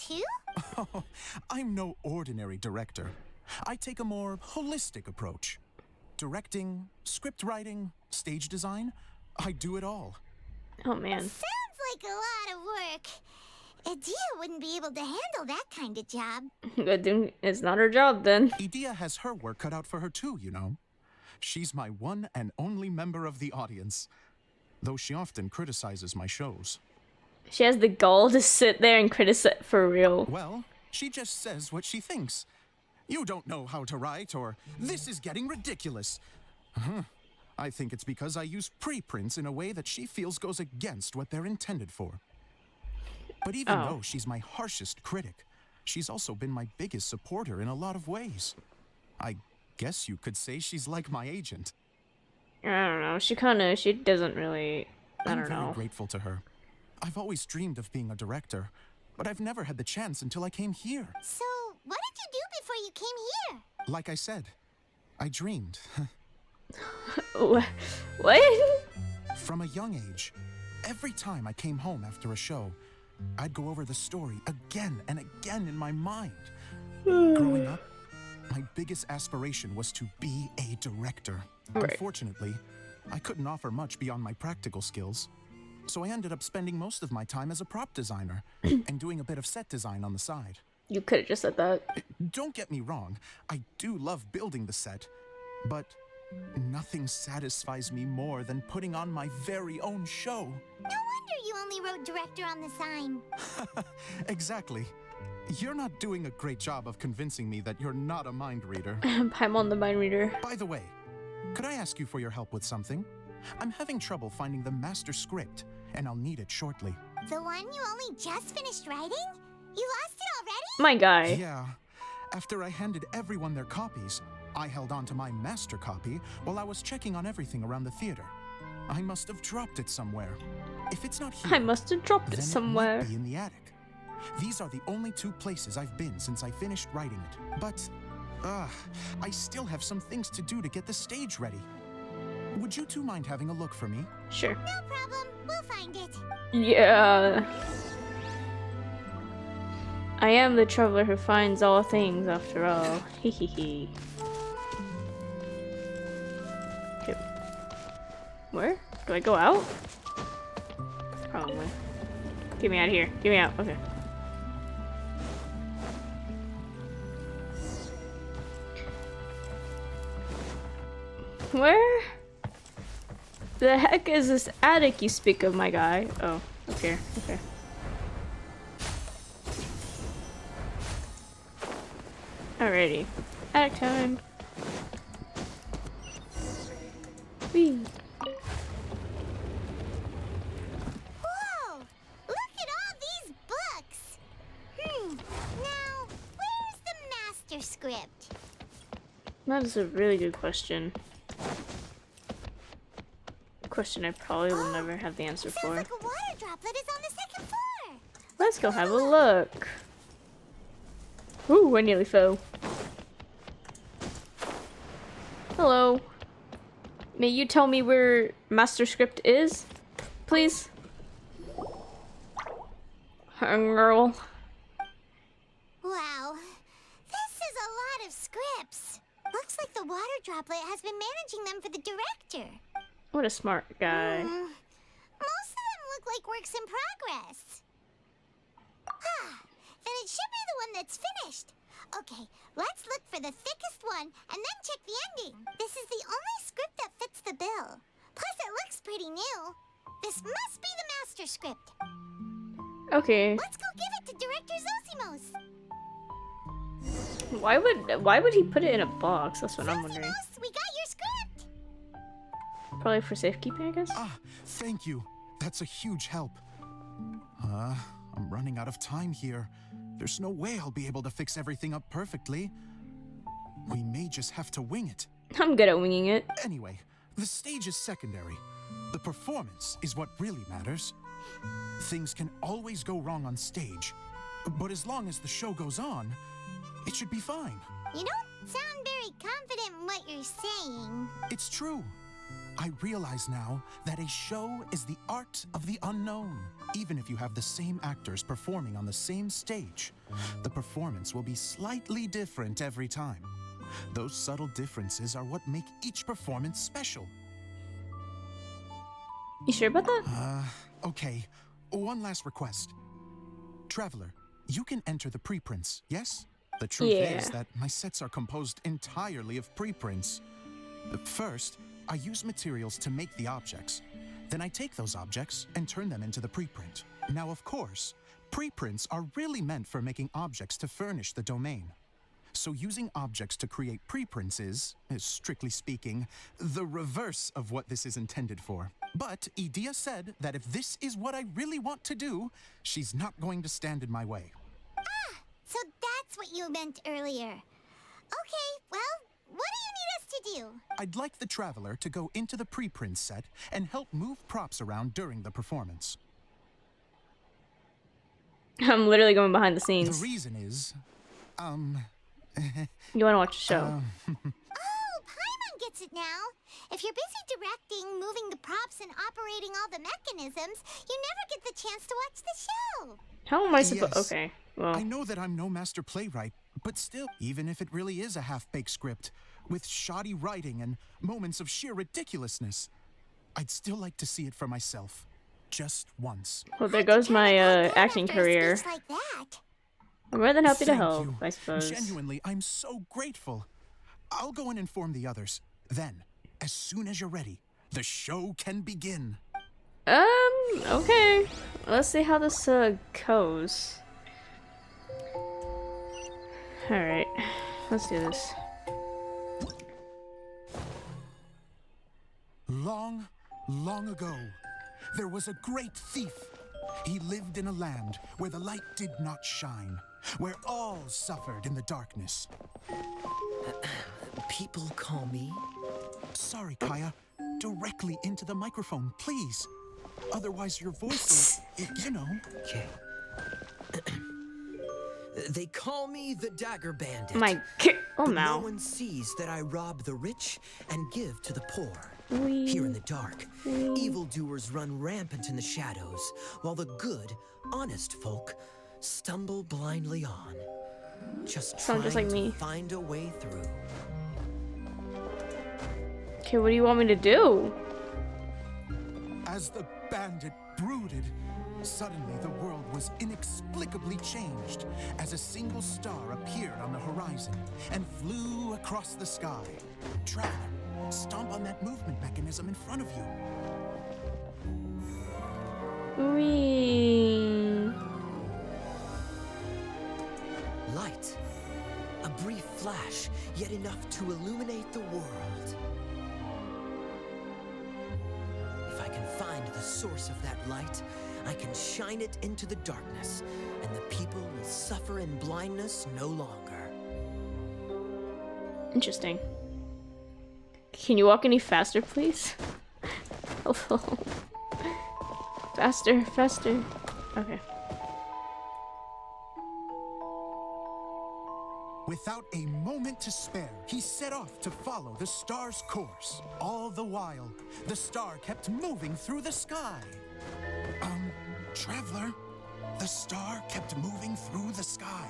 too? I'm no ordinary director. I take a more holistic approach. Directing, script writing, stage design, I do it all. Oh man. Sounds like a lot of work. Adia wouldn't be able to handle that kind of job. Good thing it's not her job then. Edea has her work cut out for her too, you know. She's my one and only member of the audience, though she often criticizes my shows. She has the gall to sit there and criticize for real. Well, she just says what she thinks. You don't know how to write, or this is getting ridiculous. I think it's because I use preprints in a way that she feels goes against what they're intended for. But even though she's my harshest critic, she's also been my biggest supporter in a lot of ways. I guess you could say she's like my agent. I don't know. She doesn't really. I don't I'm know. very grateful to her. I've always dreamed of being a director, but I've never had the chance until I came here. So, what did you do before you came here? Like I said, I dreamed. What? From a young age, every time I came home after a show, I'd go over the story again and again in my mind. Growing up, my biggest aspiration was to be a director. Right. Unfortunately, I couldn't offer much beyond my practical skills. So I ended up spending most of my time as a prop designer and doing a bit of set design on the side. You could have just said that. Don't get me wrong, I do love building the set, but nothing satisfies me more than putting on my very own show. No wonder you only wrote director on the sign. Exactly. You're not doing a great job of convincing me that you're not a mind reader. I'm on the mind reader. By the way, could I ask you for your help with something? I'm having trouble finding the master script, and I'll need it shortly. The one you only just finished writing? You lost it already? My guy. Yeah. After I handed everyone their copies, I held on to my master copy while I was checking on everything around the theater. I must have dropped it somewhere. If it's not here, I must have dropped it then somewhere. It might be in the attic. These are the only two places I've been since I finished writing it. But, I still have some things to do to get the stage ready. Would you two mind having a look for me? Sure. No problem. We'll find it. Yeah. I am the traveler who finds all things after all. Hehehe. Okay. Where? Do I go out? Probably. Get me out of here. Get me out. Okay. Where the heck is this attic you speak of, my guy? Oh, up here. Okay. Alrighty. Attic time. Whee. Whoa! Look at all these books! Now, where's the master script? That is a really good question. Question I probably will never have the answer Sounds for. like a water droplet is on the second floor. Let's go have a look. Ooh, I nearly fell. Hello. May you tell me where master script is, please? Girl. Wow, this is a lot of scripts. Looks like the water droplet has been managing them for the director. What a smart guy. Most of them look like works in progress. Then it should be the one that's finished. Okay, let's look for the thickest one and then check the ending. This is the only script that fits the bill. Plus, it looks pretty new. This must be the master script. Okay. Let's go give it to Director Zosimos. Why would he put it in a box? That's what I'm wondering. Zosimos, we got your script. Probably for safekeeping, I guess. Thank you. That's a huge help. I'm running out of time here. There's no way I'll be able to fix everything up perfectly. We may just have to wing it. I'm good at winging it. Anyway, the stage is secondary. The performance is what really matters. Things can always go wrong on stage, but as long as the show goes on, it should be fine. You don't sound very confident in what you're saying. It's true. I realize now that a show is the art of the unknown. Even if you have the same actors performing on the same stage, the performance will be slightly different every time. Those subtle differences are what make each performance special. You sure about that? Okay. One last request. Traveler, you can enter the preprints, yes? The truth is that my sets are composed entirely of preprints. First, I use materials to make the objects. Then I take those objects and turn them into the preprint. Now, of course, preprints are really meant for making objects to furnish the domain. So using objects to create preprints is, strictly speaking, the reverse of what this is intended for. But Edea said that if this is what I really want to do, she's not going to stand in my way. Ah, so that's what you meant earlier. Okay, well, what do you need us to do? I'd like the Traveler to go into the preprint set and help move props around during the performance. I'm literally going behind the scenes. The reason is, You want to watch the show? Oh, Paimon gets it now. If you're busy directing, moving the props, and operating all the mechanisms, you never get the chance to watch the show. How am I supposed? Yes. Okay, well. I know that I'm no master playwright, but still, even if it really is a half-baked script, with shoddy writing and moments of sheer ridiculousness, I'd still like to see it for myself. Just once. Well, there goes my acting After a career. speech like that. I'm more than happy to Thank help, you. I suppose. Genuinely, I'm so grateful. I'll go and inform the others. Then, as soon as you're ready, the show can begin. Okay. Let's see how this goes. Alright, let's do this. Long, long ago, there was a great thief. He lived in a land where the light did not shine, where all suffered in the darkness. People call me? Sorry, Kaya. Directly into the microphone, please. Otherwise your voice will, you know. Okay. They call me the Dagger Bandit. Oh, but no. no one sees that I rob the rich and give to the poor. Wee. Here in the dark, evildoers run rampant in the shadows, while the good, honest folk stumble blindly on, just Sound trying just like to me. find a way through. Okay, what do you want me to do? As the bandit brooded, suddenly the world was inexplicably changed as a single star appeared on the horizon and flew across the sky. Traveler, stomp on that movement mechanism in front of you. Wee. Light. A brief flash, yet enough to illuminate the world. If I can find the source of that light, I can shine it into the darkness, and the people will suffer in blindness no longer. Interesting. Can you walk any faster, please? Hello. Faster, faster. Okay. Without a moment to spare, he set off to follow the star's course. All the while, the star kept moving through the sky. Traveler, the star kept moving through the sky.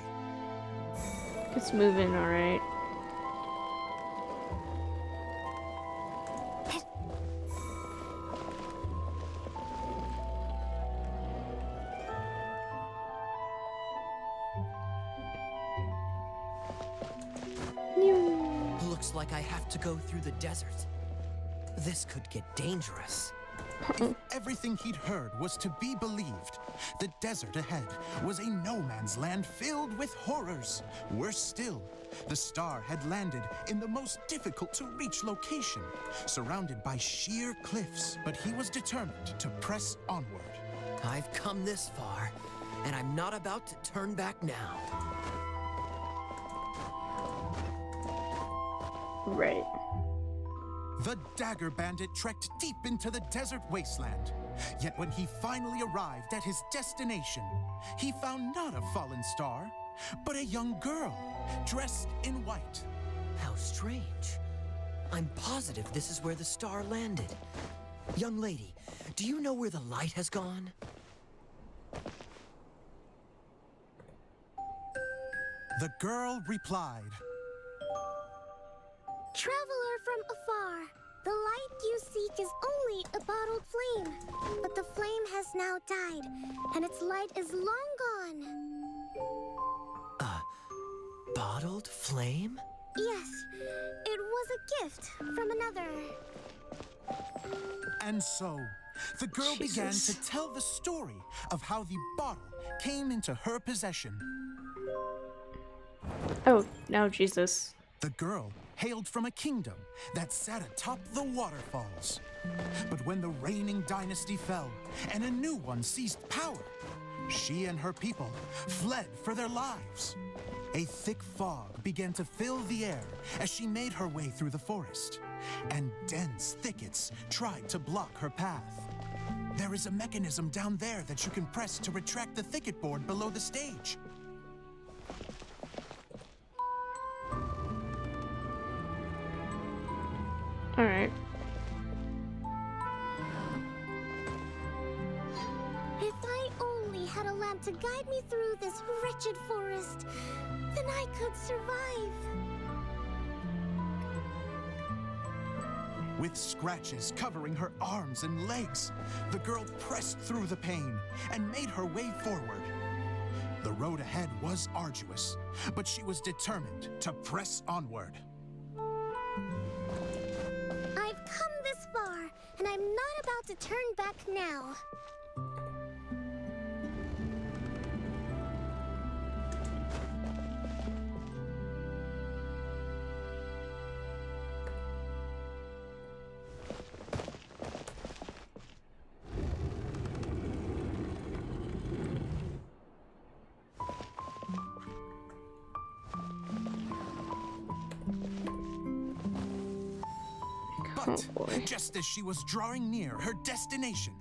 It's moving, alright. Looks like I have to go through the desert. This could get dangerous. If everything he'd heard was to be believed, the desert ahead was a no-man's land filled with horrors. Worse still, the star had landed in the most difficult-to-reach location, surrounded by sheer cliffs. But he was determined to press onward. I've come this far, and I'm not about to turn back now. Right. The Dagger Bandit trekked deep into the desert wasteland. Yet when he finally arrived at his destination, he found not a fallen star, but a young girl dressed in white. How strange. I'm positive this is where the star landed. Young lady, do you know where the light has gone? The girl replied, Traveler from afar, the light you seek is only a bottled flame. But the flame has now died, and its light is long gone. Bottled flame? Yes, it was a gift from another. And so, the girl began to tell the story of how the bottle came into her possession. Oh, now Jesus. The girl hailed from a kingdom that sat atop the waterfalls. But when the reigning dynasty fell and a new one seized power, she and her people fled for their lives. A thick fog began to fill the air as she made her way through the forest, and dense thickets tried to block her path. There is a mechanism down there that you can press to retract the thicket board below the stage. Alright. If I only had a lamp to guide me through this wretched forest, then I could survive. With scratches covering her arms and legs, the girl pressed through the pain and made her way forward. The road ahead was arduous, but she was determined to press onward. I've come this far, and I'm not about to turn back now. But Oh, boy. just as she was drawing near her destination,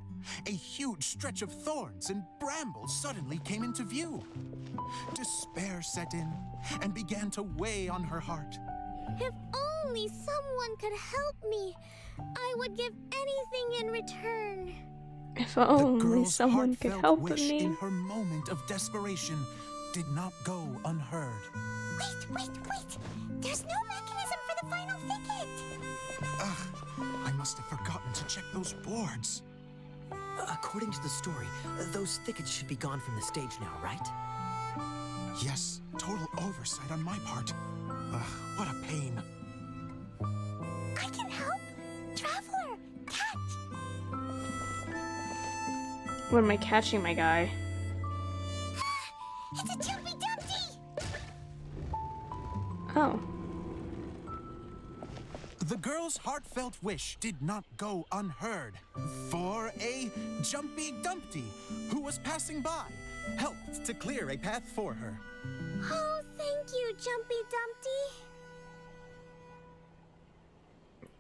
a huge stretch of thorns and brambles suddenly came into view. Despair set in and began to weigh on her heart. If only someone could help me, I would give anything in return. If The only girl's someone could heartfelt help wish me. in her moment of desperation did not go unheard. Wait! There's no mechanism for the final thicket! Ugh, I must have forgotten to check those boards. According to the story, those thickets should be gone from the stage now, right? Yes, total oversight on my part. Ugh, what a pain. I can help! Traveler! Catch! What am I catching, my guy? It's a Jumpy Dumpty! Oh. The girl's heartfelt wish did not go unheard, for a Jumpy Dumpty, who was passing by, helped to clear a path for her. Oh, thank you, Jumpy Dumpty.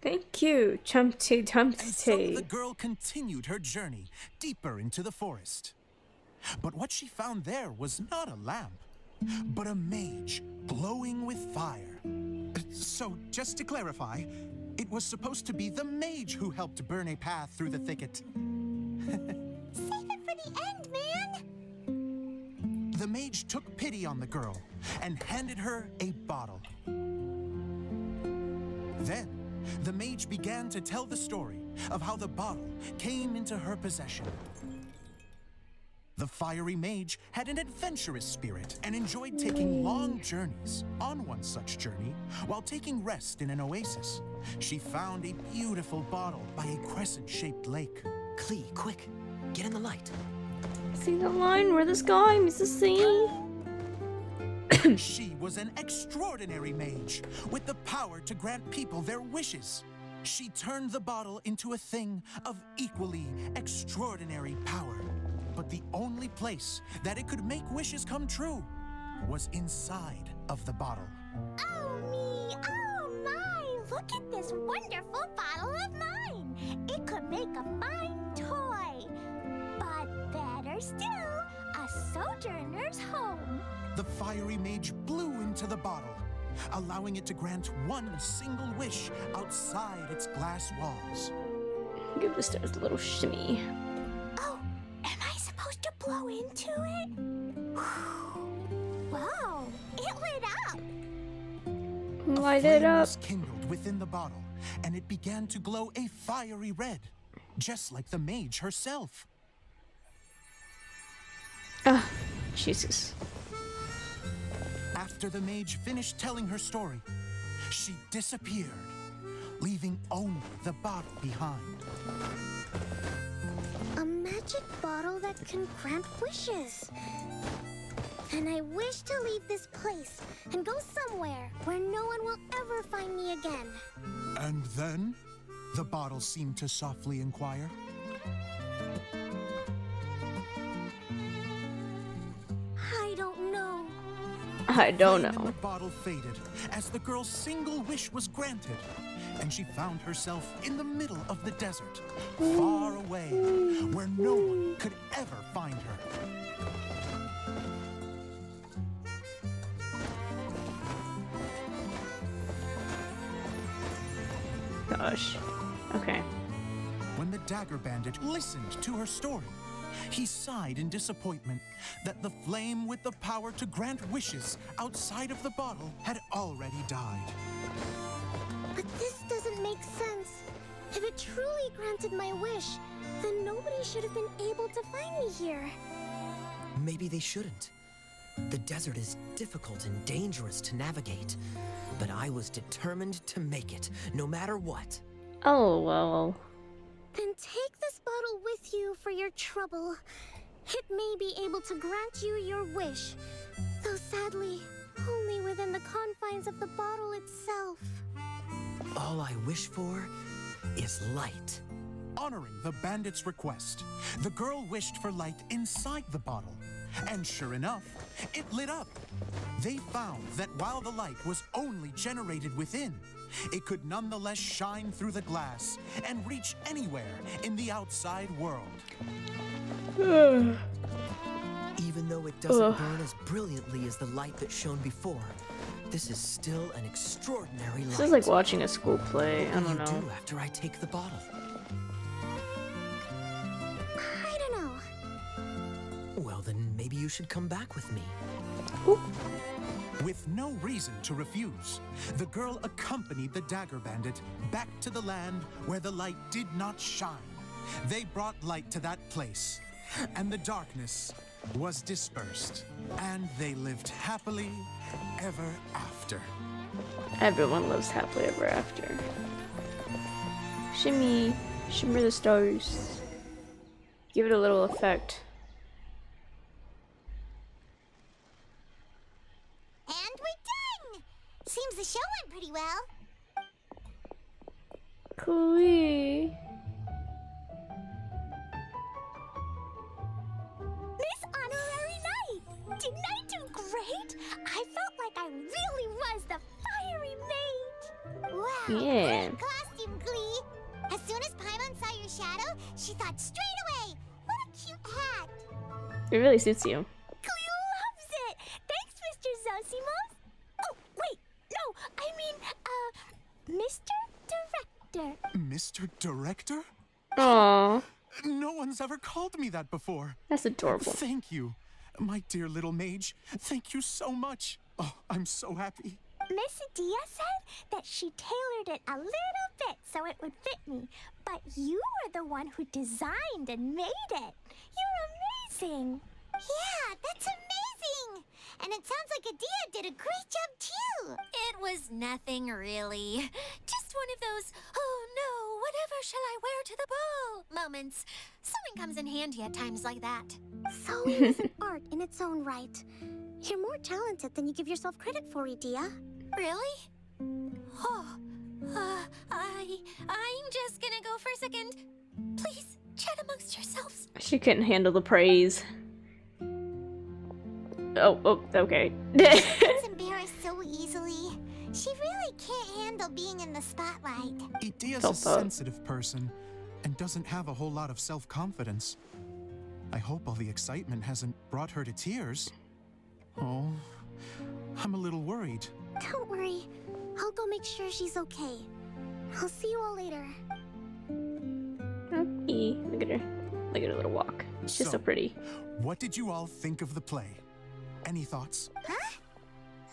Thank you, Jumpty And so Dumpty. the girl continued her journey deeper into the forest. But what she found there was not a lamp, but a mage glowing with fire. So, just to clarify, it was supposed to be the mage who helped burn a path through the thicket. Save it for the end, man! The mage took pity on the girl and handed her a bottle. Then, the mage began to tell the story of how the bottle came into her possession. The fiery mage had an adventurous spirit and enjoyed taking long journeys. On one such journey, while taking rest in an oasis, she found a beautiful bottle by a crescent-shaped lake. Clee, quick, get in the light. See the line where this guy meets the sea? She was an extraordinary mage with the power to grant people their wishes. She turned the bottle into a thing of equally extraordinary power. But the only place that it could make wishes come true was inside of the bottle. Oh me! Oh my! Look at this wonderful bottle of mine! It could make a fine toy! But better still, a sojourner's home! The fiery mage blew into the bottle, allowing it to grant one single wish outside its glass walls. Give the stairs a little shimmy. Oh, am I supposed to blow into it? Whoa, it lit up. Light A it flame up. was kindled within the bottle, and it began to glow a fiery red, just like the mage herself. Ah, Jesus. After the mage finished telling her story, she disappeared, leaving only the bottle behind. A magic bottle that can grant wishes. And I wish to leave this place and go somewhere where no one will ever find me again. And then, the bottle seemed to softly inquire. I don't know. I don't Flame in the know. bottle faded as the girl's single wish was granted, and she found herself in the middle of the desert, far away, where no one could ever find her. Gosh. Okay. When the dagger bandit listened to her story, he sighed in disappointment that the flame with the power to grant wishes outside of the bottle had already died. But this doesn't make sense. If it truly granted my wish, then nobody should have been able to find me here. Maybe they shouldn't. The desert is difficult and dangerous to navigate, but I was determined to make it, no matter what. Oh, well. Then take this bottle with you for your trouble. It may be able to grant you your wish, though sadly, only within the confines of the bottle itself. All I wish for is light. Honoring the bandit's request, the girl wished for light inside the bottle, and sure enough, it lit up. They found that while the light was only generated within, it could nonetheless shine through the glass and reach anywhere in the outside world. Even though it doesn't burn as brilliantly as the light that shone before, this is still an extraordinary light. This is like watching a school play. I What will don't you know. do after I take the bottle? I don't know. Well, then maybe you should come back with me. Ooh. With no reason to refuse, the girl accompanied the dagger bandit back to the land where the light did not shine. They brought light to that place, and the darkness was dispersed, and they lived happily ever after. Everyone lives happily ever after. Shimmy, shimmer the stars. Give it a little effect. And we're done! Seems the show went pretty well. Cool. Miss Honorary Knight! Didn't I do great? I felt like I really was the fiery mage! Wow, Yeah. great costume, Glee! As soon as Paimon saw your shadow, she thought straight away, what a cute hat! It really suits you. Glee loves it! Thanks, Mr. Zosimos! Oh, wait, no, I mean, Mr. Director. Mr. Director? Aww, No one's ever called me that before. that's adorable. Thank you, my dear little mage. Thank you so much. Oh, I'm so happy. Miss Dia said that she tailored it a little bit so it would fit me, but you were the one who designed and made it. You're amazing. Yeah, that's amazing. And it sounds like Adia did a great job too. It was nothing really. Just one of those, oh no, whatever shall I wear to the ball moments. Sewing comes in handy at times like that. Sewing is an art in its own right. You're more talented than you give yourself credit for, Adia. Really? Oh, I'm just gonna go for a second. Please, chat amongst yourselves. She couldn't handle the praise. Oh, okay. She's embarrassed so easily. She really can't handle being in the spotlight. Idea's Felt a that. sensitive person and doesn't have a whole lot of self-confidence. I hope all the excitement hasn't brought her to tears. Oh, I'm a little worried. Don't worry. I'll go make sure she's okay. I'll see you all later. Okay. Look at her. Look at her little walk. She's so pretty. What did you all think of the play? Any thoughts? Huh?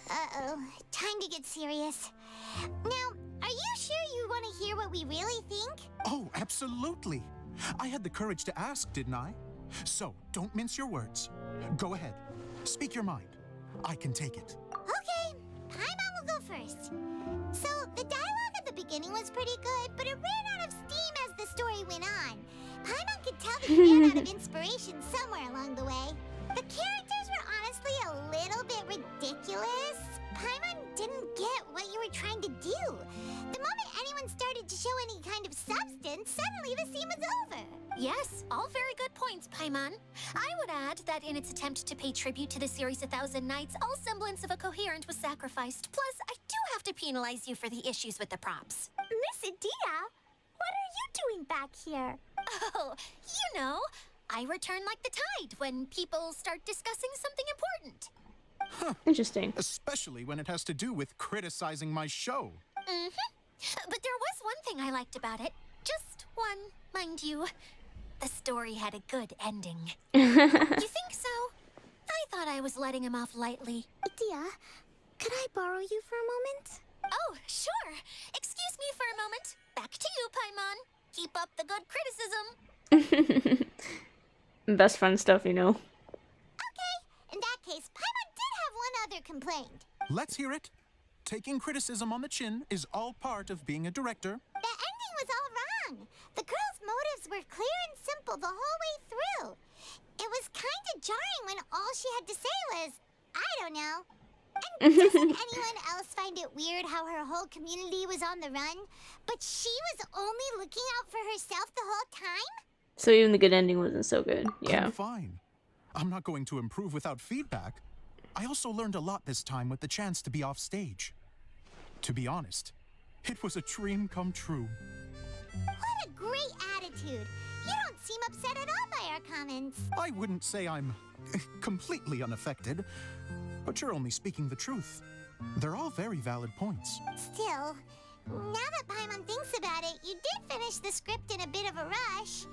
Uh-oh. Time to get serious. Now, are you sure you want to hear what we really think? Oh, absolutely. I had the courage to ask, didn't I? So, don't mince your words. Go ahead. Speak your mind. I can take it. Okay, Paimon will go first. So, the dialogue at the beginning was pretty good, but it ran out of steam as the story went on. Paimon could tell that he ran out of inspiration somewhere along the way. The characters were honestly a little bit ridiculous. Paimon didn't get what you were trying to do. The moment anyone started to show any kind of substance, suddenly the scene was over. Yes, all very good points, Paimon. I would add that in its attempt to pay tribute to the series 1,000 Nights, all semblance of a coherent was sacrificed. Plus, I do have to penalize you for the issues with the props. Miss Adia, what are you doing back here? Oh, you know, I return like the tide when people start discussing something important. Interesting. Especially when it has to do with criticizing my show. But there was one thing I liked about it. Just one, mind you. The story had a good ending. You think so? I thought I was letting him off lightly. Adia, could I borrow you for a moment? Oh, sure. Excuse me for a moment. Back to you, Paimon. Keep up the good criticism. Best friend stuff, you know. Okay, in that case, Paimon did have one other complaint. Let's hear it. Taking criticism on the chin is all part of being a director. The ending was all wrong. The girl's motives were clear and simple the whole way through. It was kind of jarring when all she had to say was, I don't know. And doesn't anyone else find it weird how her whole community was on the run, but she was only looking out for herself the whole time? So even the good ending wasn't so good. Yeah. I'm fine. I'm not going to improve without feedback. I also learned a lot this time with the chance to be off stage. To be honest, it was a dream come true. What a great attitude. You don't seem upset at all by our comments. I wouldn't say I'm completely unaffected, but you're only speaking the truth. They're all very valid points. Still, now that Paimon thinks about it, you did finish the script in a bit of a rush.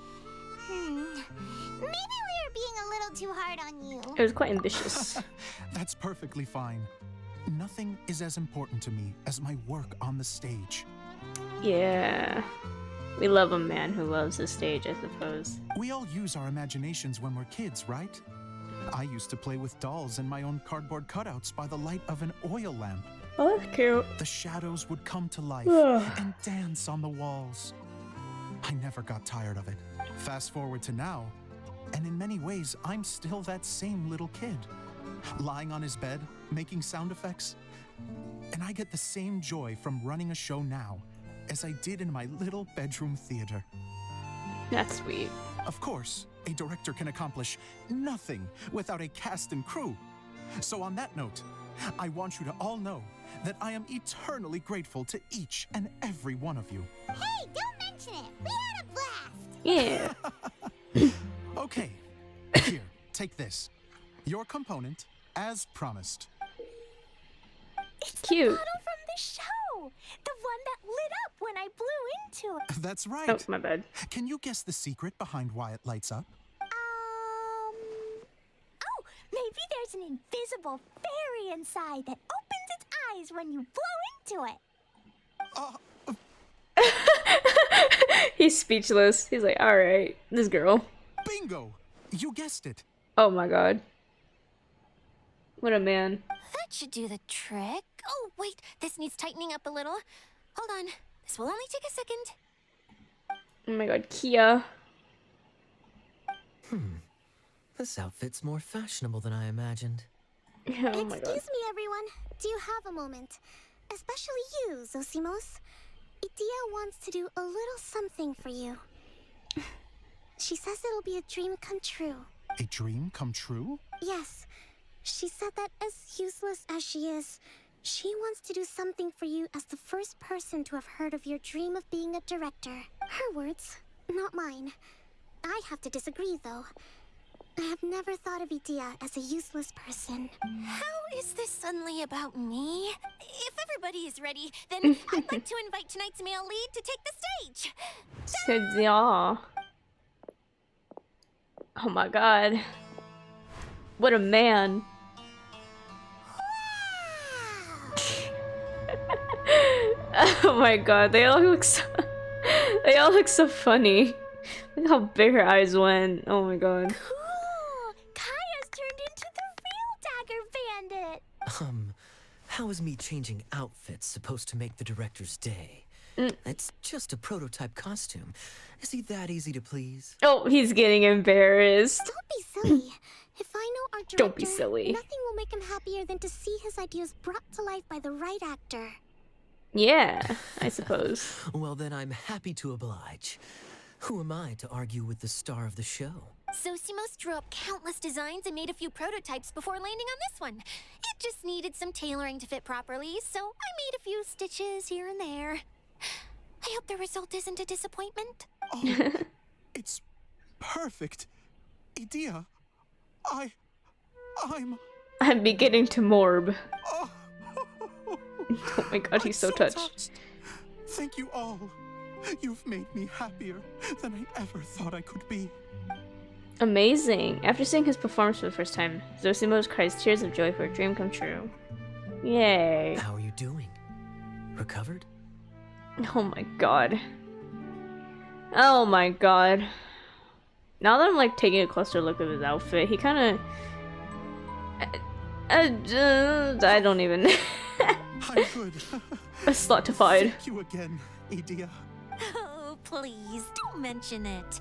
Maybe we were being a little too hard on you. It was quite ambitious. That's perfectly fine. Nothing is as important to me as my work on the stage. Yeah. We love a man who loves the stage, I suppose. We all use our imaginations when we're kids, right? I used to play with dolls and my own cardboard cutouts by the light of an oil lamp. Oh, that's cute. The shadows would come to life and dance on the walls. I never got tired of it. Fast forward to now, and in many ways, I'm still that same little kid. Lying on his bed, making sound effects. And I get the same joy from running a show now as I did in my little bedroom theater. That's sweet. Of course, a director can accomplish nothing without a cast and crew. So on that note, I want you to all know that I am eternally grateful to each and every one of you. Hey, don't mention it. We had a blast. Yeah. Okay, here, take this. Your component, as promised. It's Cute. the bottle from the show. The one that lit up when I blew into it. That's right. Oh, my bad. Can you guess the secret behind why it lights up? Oh, maybe there's an invisible fairy inside that opens its eyes when you blow into it. He's speechless. He's like, alright, this girl. Bingo! You guessed it. Oh my god. What a man. That should do the trick. Oh, wait, this needs tightening up a little. Hold on, this will only take a second. Oh my god, Kia. This outfit's more fashionable than I imagined. Oh my god. Excuse me, everyone. Do you have a moment? Especially you, Zosimos. Idia wants to do a little something for you. She says it'll be a dream come true. A dream come true? Yes. She said that as useless as she is, she wants to do something for you as the first person to have heard of your dream of being a director. Her words, not mine. I have to disagree, though. I have never thought of Idia as a useless person. How is this suddenly about me? If everybody is ready, then I'd like to invite tonight's male lead to take the stage. C'est yeah. Oh my god. What a man. Oh my god, they all look so funny. Look how big her eyes went. Oh my god. Cool! Kaya's turned into the real Dagger Bandit! How is me changing outfits supposed to make the director's day? It's just a prototype costume. Is he that easy to please? Oh, he's getting embarrassed. Don't be silly. If I know our director, Don't be silly. nothing will make him happier than to see his ideas brought to life by the right actor. Yeah, I suppose. Well, then I'm happy to oblige. Who am I to argue with the star of the show? Zosimos drew up countless designs and made a few prototypes before landing on this one. It just needed some tailoring to fit properly, so I made a few stitches here and there. I hope the result isn't a disappointment. Oh, it's perfect. Idia, I'm beginning to morb. Oh, Oh my god, he's so touched. Thank you all. You've made me happier than I ever thought I could be. Amazing. After seeing his performance for the first time, Zosimos cries tears of joy for a dream come true. Yay. How are you doing? Recovered? Oh my god. Oh my god. Now that I'm like taking a closer look at his outfit, he kind of... I don't even... I'm good. Slutified. Thank you again, Idia. Oh, please, don't mention it.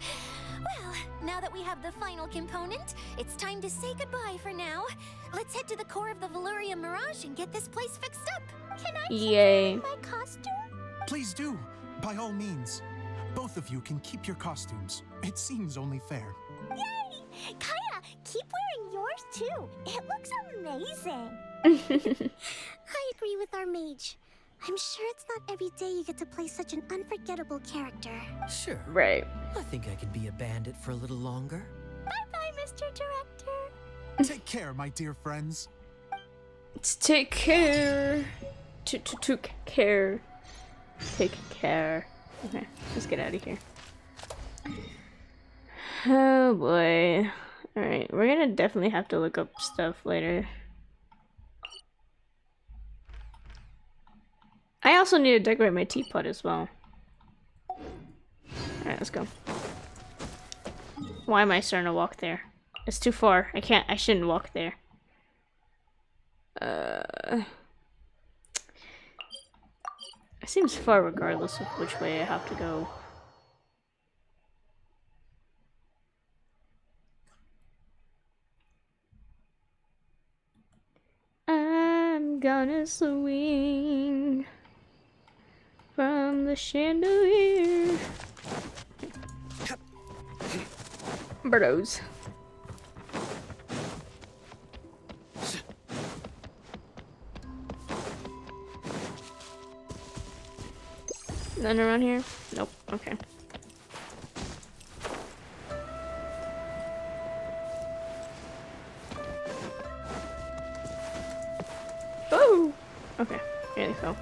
Well, now that we have the final component, it's time to say goodbye for now. Let's head to the core of the Valyria Mirage and get this place fixed up. Can I Yay. keep my costume? Please do, by all means. Both of you can keep your costumes. It seems only fair. Yay! Kaya, keep wearing yours too. It looks amazing. I agree with our mage. I'm sure it's not every day you get to play such an unforgettable character. Sure. Right. I think I can be a bandit for a little longer. Bye-bye, Mr. Director. Take care, my dear friends. Take care. Took care. Take care. Okay, let's get out of here. Oh boy. Alright, we're gonna definitely have to look up stuff later. I also need to decorate my teapot as well. Alright, let's go. Why am I starting to walk there? It's too far. I shouldn't walk there. It seems far regardless of which way I have to go. I'm gonna swing from the chandelier. Birdos. None around here? Nope. Okay. Oh! Okay. Yeah, they fell.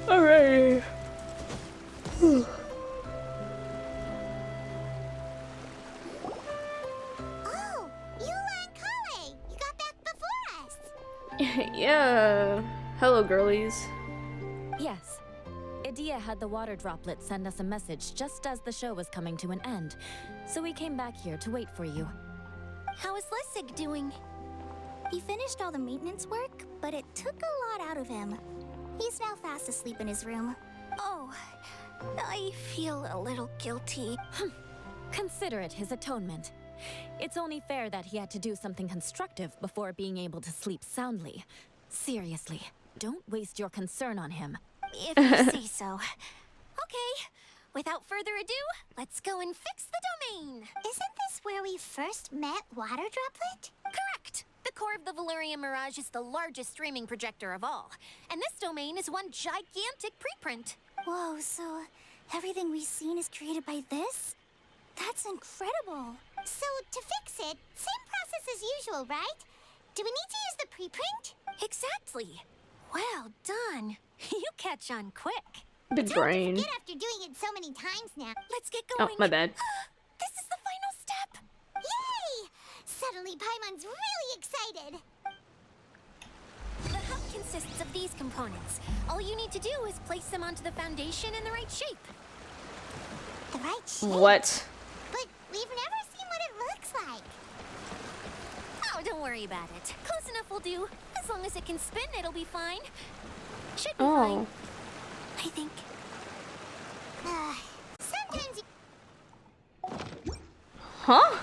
Alright. Oh, Eula and Kale, you got back before us. Yeah. Hello, girlies. Yes. Idia had the water droplet send us a message just as the show was coming to an end, so we came back here to wait for you. How is Lessig doing? He finished all the maintenance work, but it took a lot out of him. He's now fast asleep in his room. Oh, I feel a little guilty. Consider it his atonement. It's only fair that he had to do something constructive before being able to sleep soundly. Seriously, don't waste your concern on him. If you say so. Okay, without further ado, let's go and fix the domain. Isn't this where we first met Water Droplet? Correct. The core of the Valerian Mirage is the largest streaming projector of all. And this domain is one gigantic preprint. Whoa, so everything we've seen is created by this? That's incredible. So, to fix it, same process as usual, right? Do we need to use the preprint? Exactly. Well done. You catch on quick. Big brain. Forget after doing it so many times now. Let's get Oh, going. my bad. This is the final step. Yay! Suddenly, Paimon's really excited. The hub consists of these components. All you need to do is place them onto the foundation in the right shape. The right shape? What? But we've never seen what it looks like. Oh, don't worry about it. Close enough will do. As long as it can spin, it'll be fine. Should be fine, Oh. I think. Sometimes you... Huh?